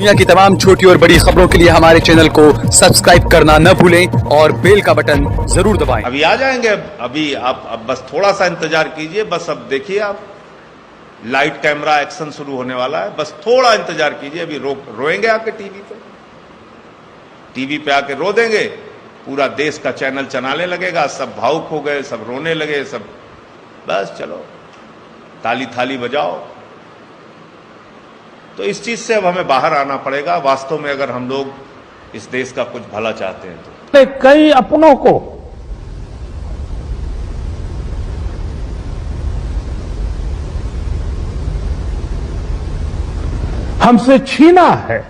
दुनिया की तमाम छोटी और बड़ी खबरों के लिए हमारे चैनल को सब्सक्राइब करना न भूलें और बेल का बटन जरूर दबाएं। अभी आ जाएंगे, अभी आप अब बस थोड़ा सा इंतजार कीजिए। बस अब देखिए, आप लाइट कैमरा एक्शन शुरू होने वाला है। बस थोड़ा इंतजार कीजिए, अभी रोएंगे आके टीवी पे आके रो देंगे। पूरा देश का चैनल चलाने लगेगा, सब भावुक हो गए, सब रोने लगे, सब बस चलो ताली थाली बजाओ। तो इस चीज से अब हमें बाहर आना पड़ेगा वास्तव में, अगर हम लोग इस देश का कुछ भला चाहते हैं तो। कई अपनों को हमसे छीना है।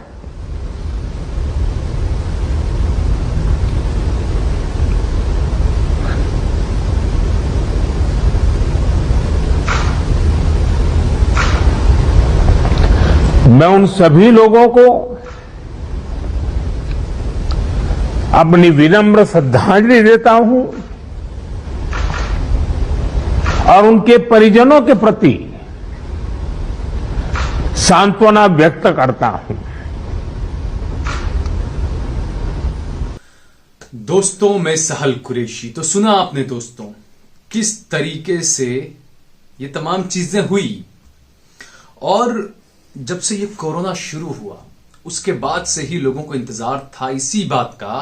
मैं उन सभी लोगों को अपनी विनम्र श्रद्धांजलि देता हूं और उनके परिजनों के प्रति सांत्वना व्यक्त करता हूं। दोस्तों, मैं सहल कुरैशी। तो सुना आपने दोस्तों किस तरीके से ये तमाम चीजें हुई, और जब से ये कोरोना शुरू हुआ उसके बाद से ही लोगों को इंतजार था इसी बात का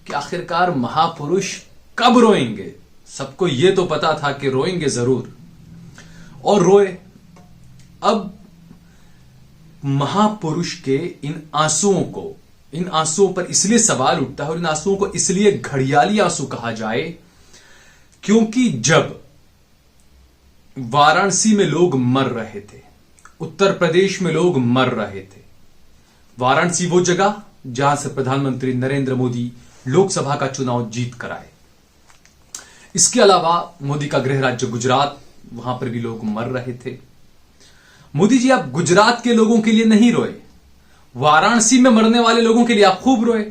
कि आखिरकार महापुरुष कब रोएंगे। सबको ये तो पता था कि रोएंगे जरूर, और रोए। अब महापुरुष के इन आंसुओं पर इसलिए सवाल उठता है, और इन आंसुओं को इसलिए घड़ियाली आंसू कहा जाए क्योंकि जब वाराणसी में लोग मर रहे थे, उत्तर प्रदेश में लोग मर रहे थे, वाराणसी वो जगह जहां से प्रधानमंत्री नरेंद्र मोदी लोकसभा का चुनाव जीत कर आए। इसके अलावा मोदी का गृह राज्य गुजरात, वहां पर भी लोग मर रहे थे। मोदी जी, आप गुजरात के लोगों के लिए नहीं रोए, वाराणसी में मरने वाले लोगों के लिए आप खूब रोए।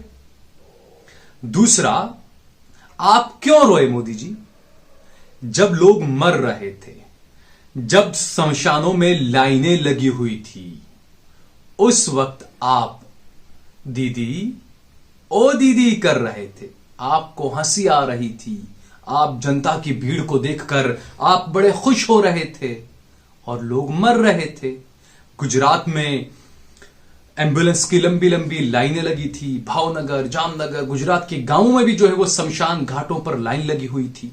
दूसरा, आप क्यों रोए मोदी जी? जब लोग मर रहे थे, जब शमशानों में लाइनें लगी हुई थी, उस वक्त आप दीदी ओ दीदी कर रहे थे, आपको हंसी आ रही थी, आप जनता की भीड़ को देखकर आप बड़े खुश हो रहे थे, और लोग मर रहे थे। गुजरात में एम्बुलेंस की लंबी लंबी लाइनें लगी थी, भावनगर, जामनगर, गुजरात के गांवों में भी जो है वो शमशान घाटों पर लाइन लगी हुई थी।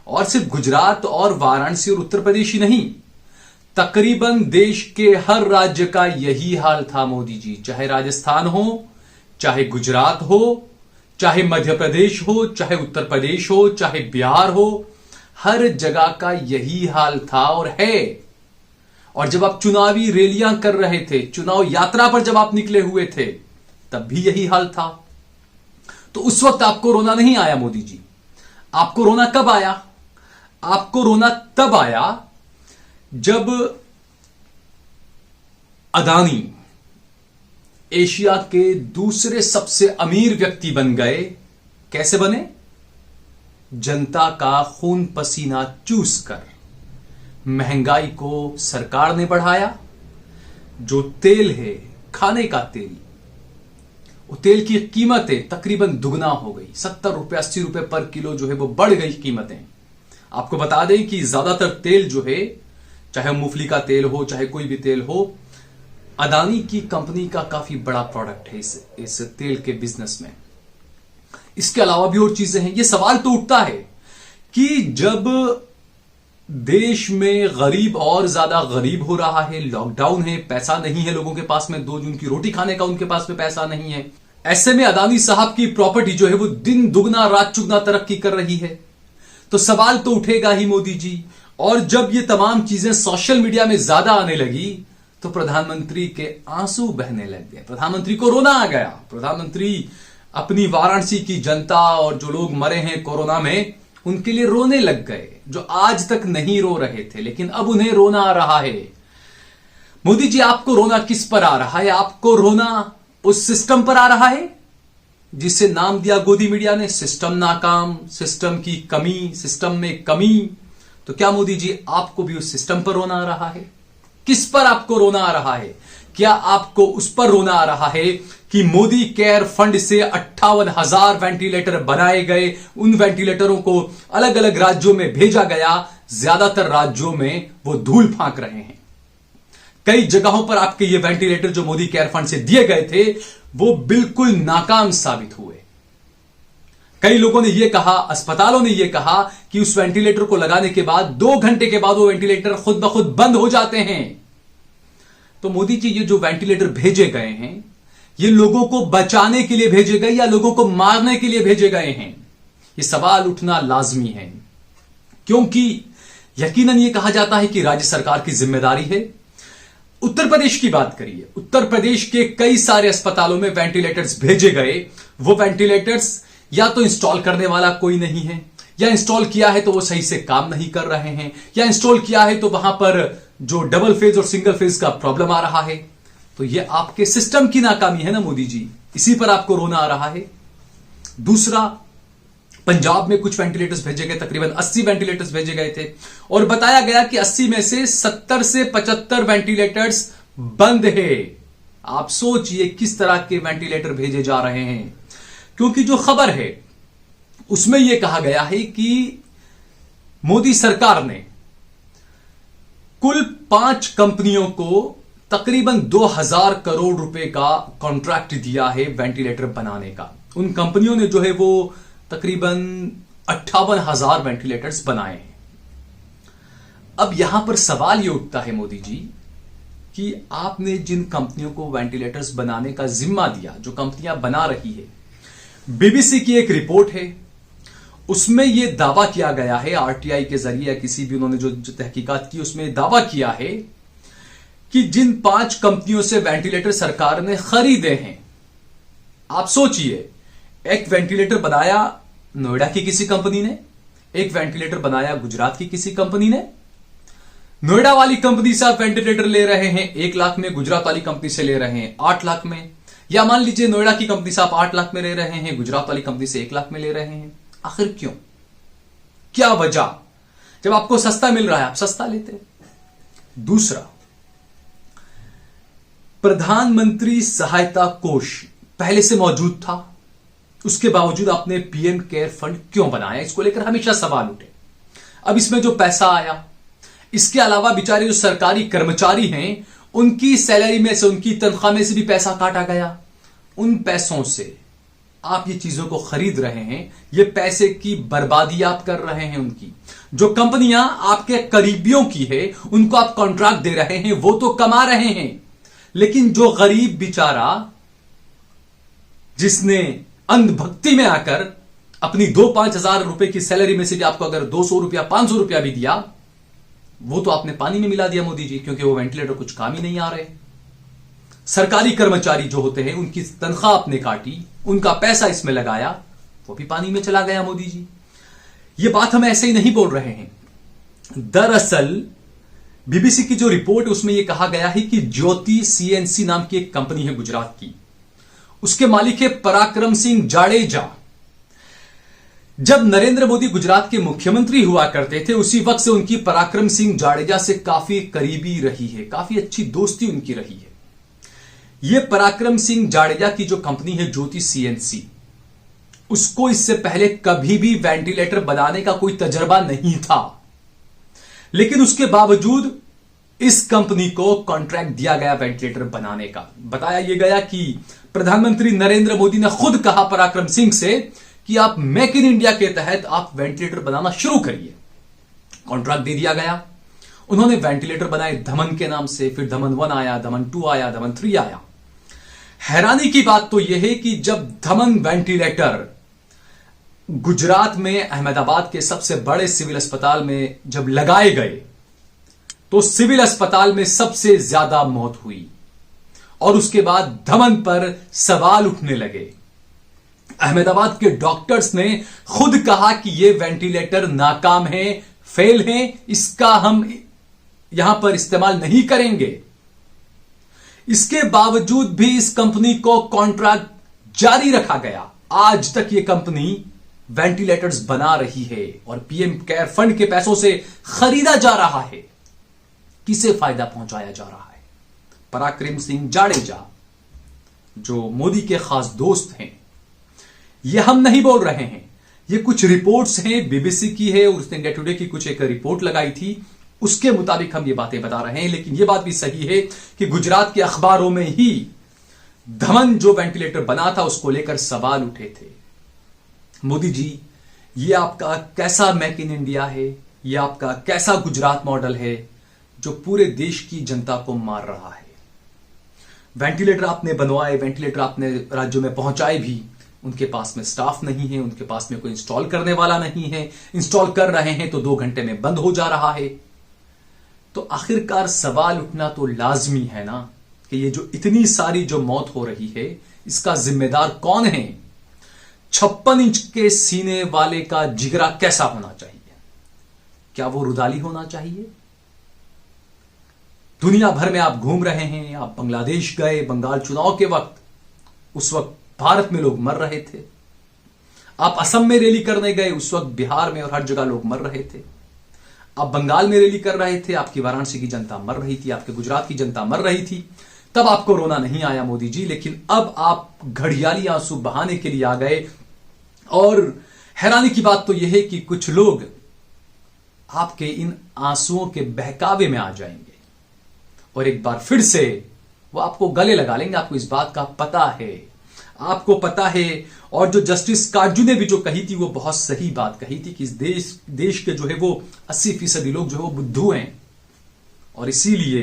और सिर्फ गुजरात और वाराणसी और उत्तर प्रदेश ही नहीं, तकरीबन देश के हर राज्य का यही हाल था मोदी जी। चाहे राजस्थान हो, चाहे गुजरात हो, चाहे मध्य प्रदेश हो, चाहे उत्तर प्रदेश हो, चाहे बिहार हो, हर जगह का यही हाल था और है। और जब आप चुनावी रैलियां कर रहे थे, चुनाव यात्रा पर जब आप निकले हुए थे, तब भी यही हाल था। तो उस वक्त आपको रोना नहीं आया मोदी जी। आपको रोना कब आया? आपको रोना तब आया जब अदानी एशिया के दूसरे सबसे अमीर व्यक्ति बन गए। कैसे बने? जनता का खून पसीना चूस कर। महंगाई को सरकार ने बढ़ाया। जो तेल है, खाने का तेल, वो तेल की कीमतें तकरीबन दुगना हो गई। 70 रुपए 80 रुपए पर किलो जो है वो बढ़ गई कीमतें। आपको बता दें कि ज्यादातर तेल जो है, चाहे मूंगफली का तेल हो, चाहे कोई भी तेल हो, अदानी की कंपनी का काफी बड़ा प्रोडक्ट है इस तेल के बिजनेस में। इसके अलावा भी और चीजें हैं। ये सवाल तो उठता है कि जब देश में गरीब और ज्यादा गरीब हो रहा है, लॉकडाउन है, पैसा नहीं है लोगों के पास में, 2 जून की रोटी खाने का उनके पास में पैसा नहीं है, ऐसे में अदानी साहब की प्रॉपर्टी जो है वो दिन दुगना रात चुगना तरक्की कर रही है। तो सवाल तो उठेगा ही मोदी जी। और जब ये तमाम चीजें सोशल मीडिया में ज्यादा आने लगी तो प्रधानमंत्री के आंसू बहने लग गए, प्रधानमंत्री को रोना आ गया। प्रधानमंत्री अपनी वाराणसी की जनता और जो लोग मरे हैं कोरोना में, उनके लिए रोने लग गए, जो आज तक नहीं रो रहे थे, लेकिन अब उन्हें रोना आ रहा है। मोदी जी, आपको रोना किस पर आ रहा है? आपको रोना उस सिस्टम पर आ रहा है जिसे नाम दिया गोदी मीडिया ने, सिस्टम नाकाम, सिस्टम की कमी, सिस्टम में कमी। तो क्या मोदी जी आपको भी उस सिस्टम पर रोना आ रहा है? किस पर आपको रोना आ रहा है? क्या आपको उस पर रोना आ रहा है कि मोदी केयर फंड से 58,000 वेंटिलेटर बनाए गए, उन वेंटिलेटरों को अलग अलग राज्यों में भेजा गया, ज्यादातर राज्यों में वो धूल फांक रहे हैं। कई जगहों पर आपके ये वेंटिलेटर जो मोदी केयर फंड से दिए गए थे वो बिल्कुल नाकाम साबित हुए। कई लोगों ने यह कहा, अस्पतालों ने यह कहा कि उस वेंटिलेटर को लगाने के बाद 2 घंटे के बाद वो वेंटिलेटर खुद ब खुद बंद हो जाते हैं। तो मोदी जी ये जो वेंटिलेटर भेजे गए हैं ये लोगों को बचाने के लिए भेजे गए या लोगों को मारने के लिए भेजे गए हैं, ये सवाल उठना लाजमी है। क्योंकि यकीनन यह कहा जाता है कि राज्य सरकार की जिम्मेदारी है। उत्तर प्रदेश की बात करिए, उत्तर प्रदेश के कई सारे अस्पतालों में वेंटिलेटर्स भेजे गए, वो वेंटिलेटर्स या तो इंस्टॉल करने वाला कोई नहीं है, या इंस्टॉल किया है तो वो सही से काम नहीं कर रहे हैं, या इंस्टॉल किया है तो वहां पर जो डबल फेज और सिंगल फेज का प्रॉब्लम आ रहा है। तो ये आपके सिस्टम की नाकामी है ना मोदी जी, इसी पर आपको रोना आ रहा है। दूसरा, पंजाब में कुछ वेंटिलेटर्स भेजे गए, तकरीबन 80 वेंटिलेटर्स भेजे गए थे और बताया गया कि 80 में से 70 से 75 वेंटिलेटर्स बंद है। आप सोचिए किस तरह के वेंटिलेटर भेजे जा रहे हैं, क्योंकि जो खबर है उसमें यह कहा गया है कि मोदी सरकार ने कुल 5 कंपनियों को तकरीबन 2000 करोड़ रुपए का कॉन्ट्रैक्ट दिया है वेंटिलेटर बनाने का। उन कंपनियों ने जो है वो तकरीबन 58,000 वेंटिलेटर्स बनाए हैं। अब यहां पर सवाल यह उठता है मोदी जी कि आपने जिन कंपनियों को वेंटिलेटर्स बनाने का जिम्मा दिया, जो कंपनियां बना रही है, बीबीसी की एक रिपोर्ट है उसमें यह दावा किया गया है, आरटीआई के जरिए या किसी भी उन्होंने जो तहकीकात की उसमें दावा किया है कि जिन 5 कंपनियों से वेंटिलेटर सरकार ने खरीदे हैं, आप सोचिए, एक वेंटिलेटर बनाया नोएडा की किसी कंपनी ने, एक वेंटिलेटर बनाया गुजरात की किसी कंपनी ने। नोएडा वाली कंपनी से आप वेंटिलेटर ले रहे हैं 1 लाख में, गुजरात वाली कंपनी से ले रहे हैं 8 लाख में, या मान लीजिए नोएडा की कंपनी से आप 8 लाख में ले रहे हैं, गुजरात वाली कंपनी से 1 लाख में ले रहे हैं। आखिर क्यों, क्या वजह? जब आपको सस्ता मिल रहा है आप सस्ता लेते। दूसरा, प्रधानमंत्री सहायता कोष पहले से मौजूद था, उसके बावजूद आपने पीएम केयर फंड क्यों बनाया, इसको लेकर हमेशा सवाल उठे। अब इसमें जो पैसा आया, इसके अलावा बेचारे जो सरकारी कर्मचारी हैं उनकी सैलरी में से, उनकी तनख्वाह में से भी पैसा काटा गया। उन पैसों से आप ये चीजों को खरीद रहे हैं, ये पैसे की बर्बादी आप कर रहे हैं। उनकी जो कंपनियां आपके करीबियों की है उनको आप कॉन्ट्रैक्ट दे रहे हैं, वो तो कमा रहे हैं, लेकिन जो गरीब बेचारा जिसने अंधभक्ति में आकर अपनी 2-5 हजार रुपए की सैलरी में से भी आपको अगर 200 रुपया 500 रुपया भी दिया, वो तो आपने पानी में मिला दिया मोदी जी, क्योंकि वो वेंटिलेटर कुछ काम ही नहीं आ रहे। सरकारी कर्मचारी जो होते हैं उनकी तनख्वाह आपने काटी, उनका पैसा इसमें लगाया, वो भी पानी में चला गया मोदी जी। ये बात हम ऐसे ही नहीं बोल रहे हैं। दरअसल बीबीसी की जो रिपोर्ट है उसमें यह कहा गया है कि ज्योति सीएनसी नाम की एक कंपनी है गुजरात की, उसके मालिक है पराक्रम सिंह जाडेजा। जब नरेंद्र मोदी गुजरात के मुख्यमंत्री हुआ करते थे उसी वक्त से उनकी पराक्रम सिंह जाडेजा से काफी करीबी रही है, काफी अच्छी दोस्ती उनकी रही है। यह पराक्रम सिंह जाडेजा की जो कंपनी है ज्योति सीएनसी, उसको इससे पहले कभी भी वेंटिलेटर बनाने का कोई तजर्बा नहीं था, लेकिन उसके बावजूद इस कंपनी को कॉन्ट्रैक्ट दिया गया वेंटिलेटर बनाने का। बताया यह गया कि प्रधानमंत्री नरेंद्र मोदी ने खुद कहा पराक्रम सिंह से कि आप मेक इन इंडिया के तहत आप वेंटिलेटर बनाना शुरू करिए। कॉन्ट्रैक्ट दे दिया गया, उन्होंने वेंटिलेटर बनाए धमन के नाम से, फिर धमन 1 आया, धमन 2 आया, धमन 3 आया। हैरानी की बात तो यह है कि जब धमन वेंटिलेटर गुजरात में अहमदाबाद के सबसे बड़े सिविल अस्पताल में जब लगाए गए तो सिविल अस्पताल में सबसे ज्यादा मौत हुई और उसके बाद धमन पर सवाल उठने लगे। अहमदाबाद के डॉक्टर्स ने खुद कहा कि यह वेंटिलेटर नाकाम है, फेल है, इसका हम यहां पर इस्तेमाल नहीं करेंगे। इसके बावजूद भी इस कंपनी को कॉन्ट्रैक्ट जारी रखा गया। आज तक यह कंपनी वेंटिलेटर्स बना रही है और पीएम केयर फंड के पैसों से खरीदा जा रहा है। किसे फायदा पहुंचाया जा रहा है? पराक्रम सिंह जाडेजा, जो मोदी के खास दोस्त हैं, ये हम नहीं बोल रहे हैं, ये कुछ रिपोर्ट्स हैं, बीबीसी की है और उसने डे टुडे की कुछ एक रिपोर्ट लगाई थी, उसके मुताबिक हम ये बातें बता रहे हैं। लेकिन ये बात भी सही है कि गुजरात के अखबारों में ही धवन जो वेंटिलेटर बना था उसको लेकर सवाल उठे थे। मोदी जी, ये आपका कैसा मेक इन इंडिया है, ये आपका कैसा गुजरात मॉडल है जो पूरे देश की जनता को मार रहा है। वेंटिलेटर आपने बनवाए, वेंटिलेटर आपने राज्यों में पहुंचाए भी, उनके पास में स्टाफ नहीं है, उनके पास में कोई इंस्टॉल करने वाला नहीं है, इंस्टॉल कर रहे हैं तो 2 घंटे में बंद हो जा रहा है। तो आखिरकार सवाल उठना तो लाजमी है ना कि ये जो इतनी सारी जो मौत हो रही है इसका जिम्मेदार कौन है। 56 इंच के सीने वाले का जिगरा कैसा होना चाहिए? क्या वो रुदाली होना चाहिए? दुनिया भर में आप घूम रहे हैं, आप बांग्लादेश गए, बंगाल चुनाव के वक्त, उस वक्त भारत में लोग मर रहे थे। आप असम में रैली करने गए, उस वक्त बिहार में और हर जगह लोग मर रहे थे। आप बंगाल में रैली कर रहे थे, आपकी वाराणसी की जनता मर रही थी, आपके गुजरात की जनता मर रही थी, तब आपको रोना नहीं आया मोदी जी। लेकिन अब आप घड़ियाली आंसू बहाने के लिए आ गए। और हैरानी की बात तो यह है कि कुछ लोग आपके इन आंसुओं के बहकावे में आ जाएंगे और एक बार फिर से वो आपको गले लगा लेंगे। आपको इस बात का पता है, आपको पता है। और जो जस्टिस काजू ने भी जो कही थी वो बहुत सही बात कही थी कि इस देश के जो है वो 80% लोग जो है वो बुद्धू हैं। और इसीलिए,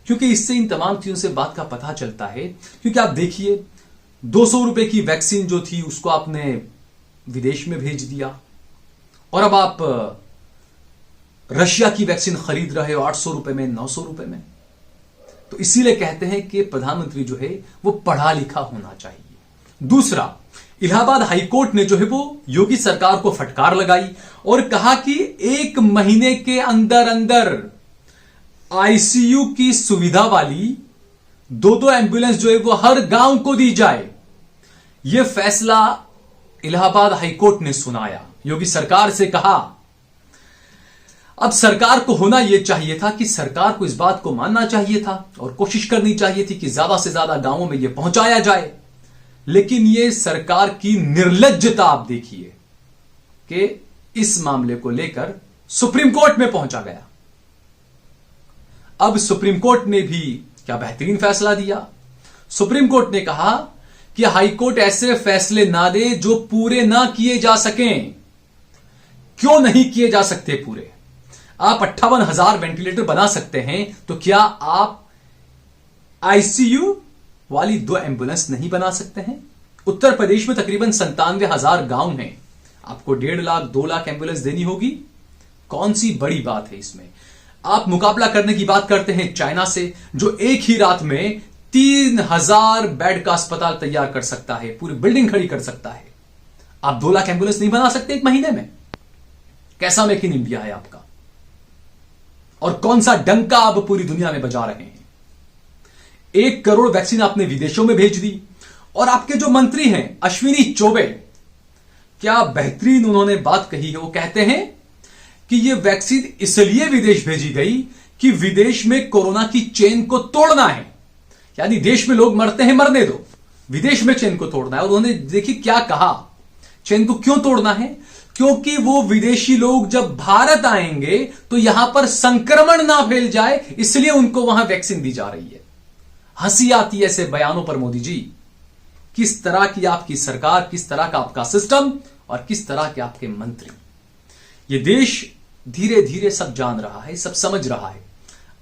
क्योंकि इससे इन तमाम चीजों से बात का पता चलता है, क्योंकि आप देखिए 200 रुपए की वैक्सीन जो थी उसको आपने विदेश में भेज दिया और अब आप रशिया की वैक्सीन खरीद रहे हो 800 रुपए में, 900 रुपए में। तो इसीलिए कहते हैं कि प्रधानमंत्री जो है वो पढ़ा लिखा होना चाहिए। दूसरा, इलाहाबाद हाईकोर्ट ने जो है वो योगी सरकार को फटकार लगाई और कहा कि 1 महीने के अंदर अंदर आईसीयू की सुविधा वाली 2 एम्बुलेंस जो है वो हर गांव को दी जाए। यह फैसला इलाहाबाद हाईकोर्ट ने सुनाया। योगी सरकार से कहा, अब सरकार को होना यह चाहिए था कि सरकार को इस बात को मानना चाहिए था और कोशिश करनी चाहिए थी कि ज्यादा से ज्यादा गांवों में यह पहुंचाया जाए। लेकिन यह सरकार की निर्लज्जता आप देखिए कि इस मामले को लेकर सुप्रीम कोर्ट में पहुंचा गया। अब सुप्रीम कोर्ट ने भी क्या बेहतरीन फैसला दिया। सुप्रीम कोर्ट ने कहा कि हाईकोर्ट ऐसे फैसले ना दे जो पूरे ना किए जा सकें। क्यों नहीं किए जा सकते पूरे? आप 58,000 वेंटिलेटर बना सकते हैं, तो क्या आप आईसीयू वाली 2 एम्बुलेंस नहीं बना सकते हैं? उत्तर प्रदेश में तकरीबन 97,000 गांव हैं, आपको 1.5 लाख 2 लाख एम्बुलेंस देनी होगी। कौन सी बड़ी बात है इसमें? आप मुकाबला करने की बात करते हैं चाइना से, जो एक ही रात में 3,000 बेड का अस्पताल तैयार कर सकता है, पूरी बिल्डिंग खड़ी कर सकता है। आप 2 लाख एम्बुलेंस नहीं बना सकते 1 महीने में? कैसा मेक इन इंडिया है आपका? और कौन सा डंका आप पूरी दुनिया में बजा रहे हैं? 1 करोड़ वैक्सीन आपने विदेशों में भेज दी। और आपके जो मंत्री हैं अश्विनी चौबे, क्या बेहतरीन उन्होंने बात कही है। वो कहते हैं कि यह वैक्सीन इसलिए विदेश भेजी गई कि विदेश में कोरोना की चेन को तोड़ना है। यानी देश में लोग मरते हैं, मरने दो, विदेश में चेन को तोड़ना है। और उन्होंने देखिए क्या कहा, चेन को क्यों तोड़ना है? क्योंकि वो विदेशी लोग जब भारत आएंगे तो यहां पर संक्रमण ना फैल जाए, इसलिए उनको वहां वैक्सीन दी जा रही है। हंसी आती है ऐसे बयानों पर मोदी जी। किस तरह की आपकी सरकार, किस तरह का आपका सिस्टम और किस तरह के आपके मंत्री। ये देश धीरे धीरे सब जान रहा है, सब समझ रहा है।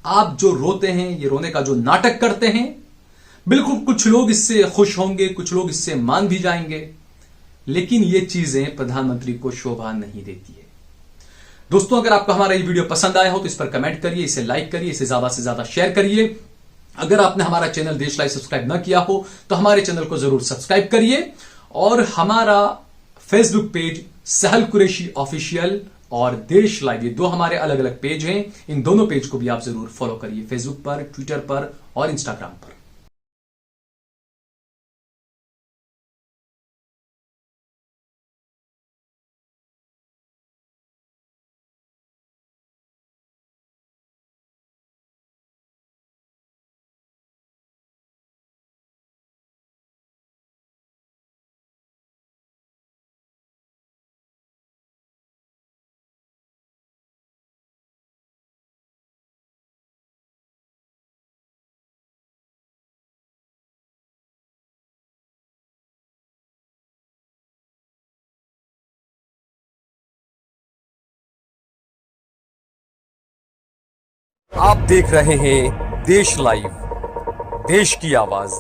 आप जो रोते हैं, ये रोने का जो नाटक करते हैं, बिल्कुल कुछ लोग इससे खुश होंगे, कुछ लोग इससे मान भी जाएंगे, लेकिन ये चीजें प्रधानमंत्री को शोभा नहीं देती है। दोस्तों, अगर आपको हमारा ये वीडियो पसंद आया हो तो इस पर कमेंट करिए, इसे लाइक करिए, इसे ज्यादा से ज्यादा शेयर करिए। अगर आपने हमारा चैनल देश लाइव सब्सक्राइब ना किया हो तो हमारे चैनल को जरूर सब्सक्राइब करिए। और हमारा फेसबुक पेज सहल कुरैशी ऑफिशियल और देश लाइव, ये 2 हमारे अलग अलग पेज हैं। इन दोनों पेज को भी आप जरूर फॉलो करिए, फेसबुक पर, ट्विटर पर और इंस्टाग्राम पर। आप देख रहे हैं देश लाइव, देश की आवाज